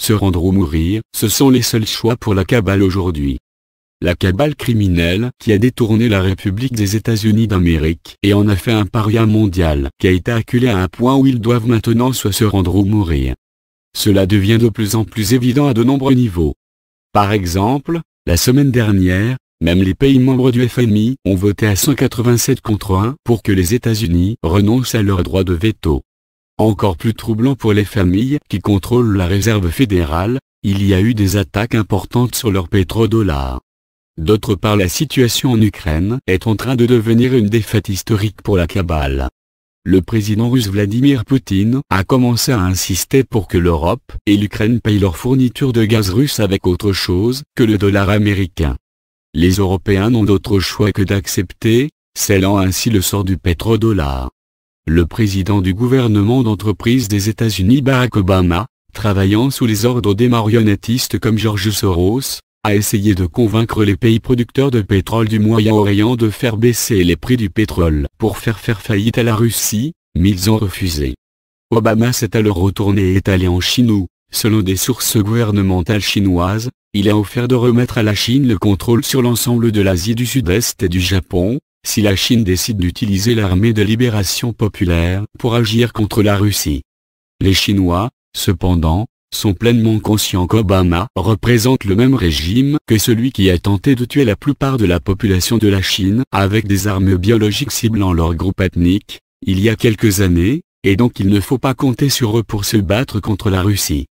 se rendre ou mourir, ce sont les seuls choix pour la cabale aujourd'hui. La cabale criminelle qui a détourné la République des États-Unis d'Amérique et en a fait un paria mondial qui a été acculé à un point où ils doivent maintenant soit se rendre ou mourir. Cela devient de plus en plus évident à de nombreux niveaux. Par exemple, la semaine dernière, même les pays membres du FMI ont voté à 187 contre 1 pour que les États-Unis renoncent à leur droit de veto. Encore plus troublant pour les familles qui contrôlent la réserve fédérale, il y a eu des attaques importantes sur leur pétrodollar. D'autre part, la situation en Ukraine est en train de devenir une défaite historique pour la cabale. Le président russe Vladimir Poutine a commencé à insister pour que l'Europe et l'Ukraine payent leur fourniture de gaz russe avec autre chose que le dollar américain. Les Européens n'ont d'autre choix que d'accepter, scellant ainsi le sort du pétrodollar. Le président du gouvernement d'entreprise des États-Unis Barack Obama, travaillant sous les ordres des marionnettistes comme George Soros, a essayé de convaincre les pays producteurs de pétrole du Moyen-Orient de faire baisser les prix du pétrole pour faire faillite à la Russie, mais ils ont refusé. Obama s'est alors retourné et est allé en Chine où, selon des sources gouvernementales chinoises, il a offert de remettre à la Chine le contrôle sur l'ensemble de l'Asie du Sud-Est et du Japon, si la Chine décide d'utiliser l'armée de libération populaire pour agir contre la Russie. Les Chinois, cependant, sont pleinement conscients qu'Obama représente le même régime que celui qui a tenté de tuer la plupart de la population de la Chine avec des armes biologiques ciblant leur groupe ethnique, il y a quelques années, et donc il ne faut pas compter sur eux pour se battre contre la Russie.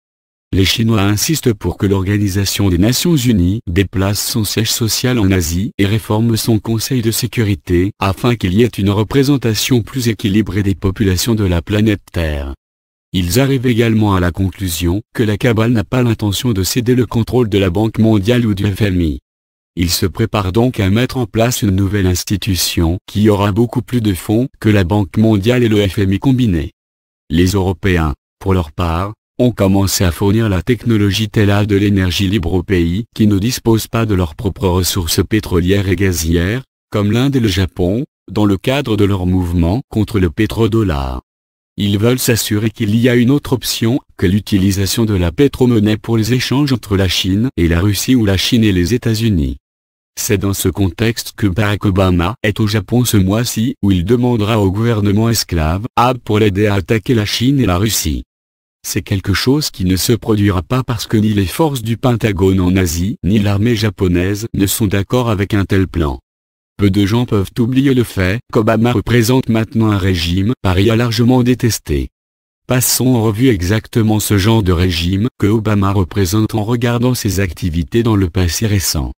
Les Chinois insistent pour que l'Organisation des Nations Unies déplace son siège social en Asie et réforme son Conseil de sécurité afin qu'il y ait une représentation plus équilibrée des populations de la planète Terre. Ils arrivent également à la conclusion que la cabale n'a pas l'intention de céder le contrôle de la Banque mondiale ou du FMI. Ils se préparent donc à mettre en place une nouvelle institution qui aura beaucoup plus de fonds que la Banque mondiale et le FMI combinés. Les Européens, pour leur part, ont commencé à fournir la technologie telle de l'énergie libre aux pays qui ne disposent pas de leurs propres ressources pétrolières et gazières, comme l'Inde et le Japon, dans le cadre de leur mouvement contre le pétrodollar. Ils veulent s'assurer qu'il y a une autre option que l'utilisation de la pétromonnaie pour les échanges entre la Chine et la Russie ou la Chine et les États-Unis. C'est dans ce contexte que Barack Obama est au Japon ce mois-ci où il demandera au gouvernement esclave pour l'aider à attaquer la Chine et la Russie. C'est quelque chose qui ne se produira pas parce que ni les forces du Pentagone en Asie ni l'armée japonaise ne sont d'accord avec un tel plan. Peu de gens peuvent oublier le fait qu'Obama représente maintenant un régime paria largement détesté. Passons en revue exactement ce genre de régime que Obama représente en regardant ses activités dans le passé récent.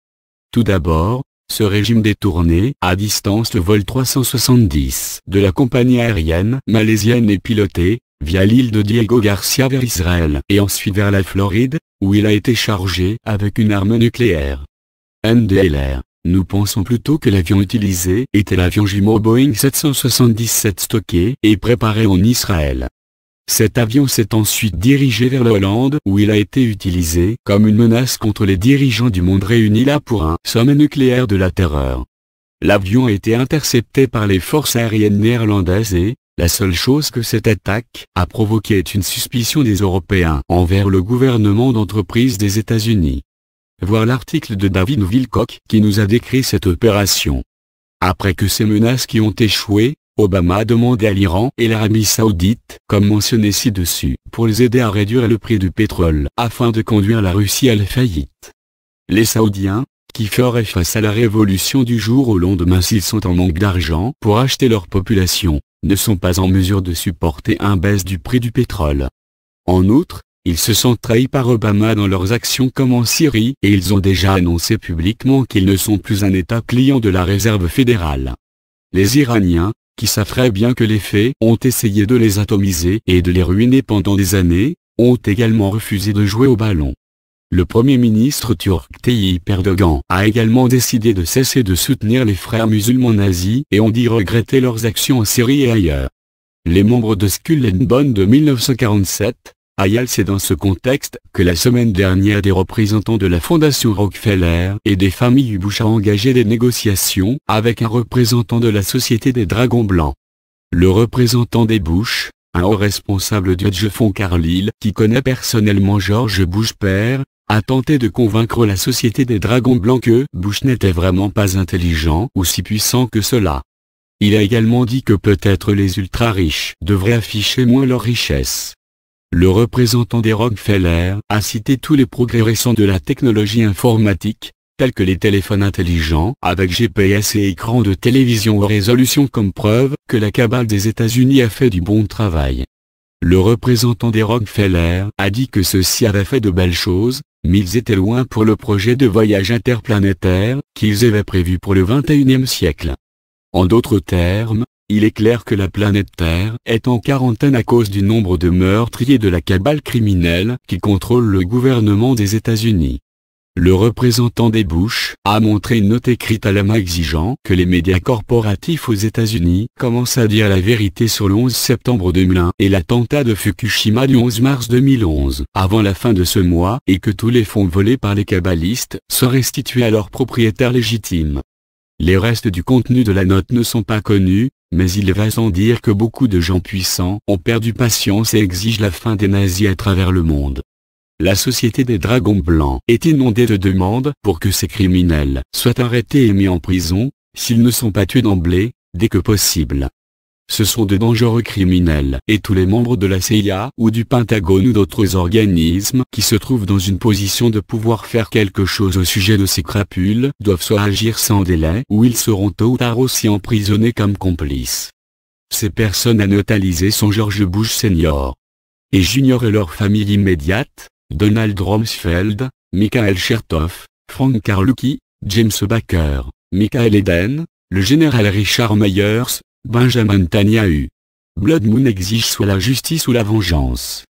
Tout d'abord, ce régime détourné à distance le vol 370 de la compagnie aérienne malaisienne est piloté, via l'île de Diego Garcia vers Israël et ensuite vers la Floride, où il a été chargé avec une arme nucléaire. NDLR. Nous pensons plutôt que l'avion utilisé était l'avion jumeau Boeing 777 stocké et préparé en Israël. Cet avion s'est ensuite dirigé vers la Hollande où il a été utilisé comme une menace contre les dirigeants du monde réunis là pour un sommet nucléaire de la terreur. L'avion a été intercepté par les forces aériennes néerlandaises et, la seule chose que cette attaque a provoqué est une suspicion des Européens envers le gouvernement d'entreprise des États-Unis. Voir l'article de David Wilcock qui nous a décrit cette opération. Après que ces menaces qui ont échoué, Obama a demandé à l'Iran et l'Arabie Saoudite, comme mentionné ci-dessus, pour les aider à réduire le prix du pétrole afin de conduire la Russie à la faillite. Les Saoudiens, qui feraient face à la révolution du jour au lendemain s'ils sont en manque d'argent pour acheter leur population, ne sont pas en mesure de supporter un baisse du prix du pétrole. En outre, ils se sentent trahis par Obama dans leurs actions comme en Syrie et ils ont déjà annoncé publiquement qu'ils ne sont plus un État client de la réserve fédérale. Les Iraniens, qui savent très bien que les faits ont essayé de les atomiser et de les ruiner pendant des années, ont également refusé de jouer au ballon. Le Premier ministre turc Tayyip Erdogan a également décidé de cesser de soutenir les frères musulmans nazis et ont dit regretter leurs actions en Syrie et ailleurs. Les membres de Skull and Bones de 1947, c'est dans ce contexte que la semaine dernière des représentants de la Fondation Rockefeller et des familles Bush ont engagé des négociations avec un représentant de la Société des Dragons Blancs. Le représentant des Bush, Un haut responsable du hedge fund Carlyle, qui connaît personnellement George Bush père, a tenté de convaincre la société des Dragons Blancs que Bush n'était vraiment pas intelligent ou si puissant que cela. Il a également dit que peut-être les ultra-riches devraient afficher moins leur richesse. Le représentant des Rockefeller a cité tous les progrès récents de la technologie informatique, tels que les téléphones intelligents avec GPS et écran de télévision haute résolution comme preuve que la cabale des États-Unis a fait du bon travail. Le représentant des Rockefeller a dit que ceux-ci avaient fait de belles choses, mais ils étaient loin pour le projet de voyage interplanétaire qu'ils avaient prévu pour le XXIe siècle. En d'autres termes, il est clair que la planète Terre est en quarantaine à cause du nombre de meurtriers de la cabale criminelle qui contrôle le gouvernement des États-Unis. Le représentant des Bush a montré une note écrite à la main exigeant que les médias corporatifs aux États-Unis commencent à dire la vérité sur le 11 septembre 2001 et l'attentat de Fukushima du 11 mars 2011 avant la fin de ce mois et que tous les fonds volés par les cabalistes soient restitués à leurs propriétaires légitimes. Les restes du contenu de la note ne sont pas connus, mais il va sans dire que beaucoup de gens puissants ont perdu patience et exigent la fin des nazis à travers le monde. La société des Dragons Blancs est inondée de demandes pour que ces criminels soient arrêtés et mis en prison, s'ils ne sont pas tués d'emblée, dès que possible. Ce sont de dangereux criminels et tous les membres de la CIA ou du Pentagone ou d'autres organismes qui se trouvent dans une position de pouvoir faire quelque chose au sujet de ces crapules doivent soit agir sans délai ou ils seront tôt ou tard aussi emprisonnés comme complices. Ces personnes à neutraliser sont George Bush Sr. et Jr. et leur famille immédiate, Donald Rumsfeld, Michael Chertoff, Frank Carlucci, James Baker, Michael Eden, le général Richard Myers, Benjamin Netanyahu. Blood Moon exige soit la justice ou la vengeance.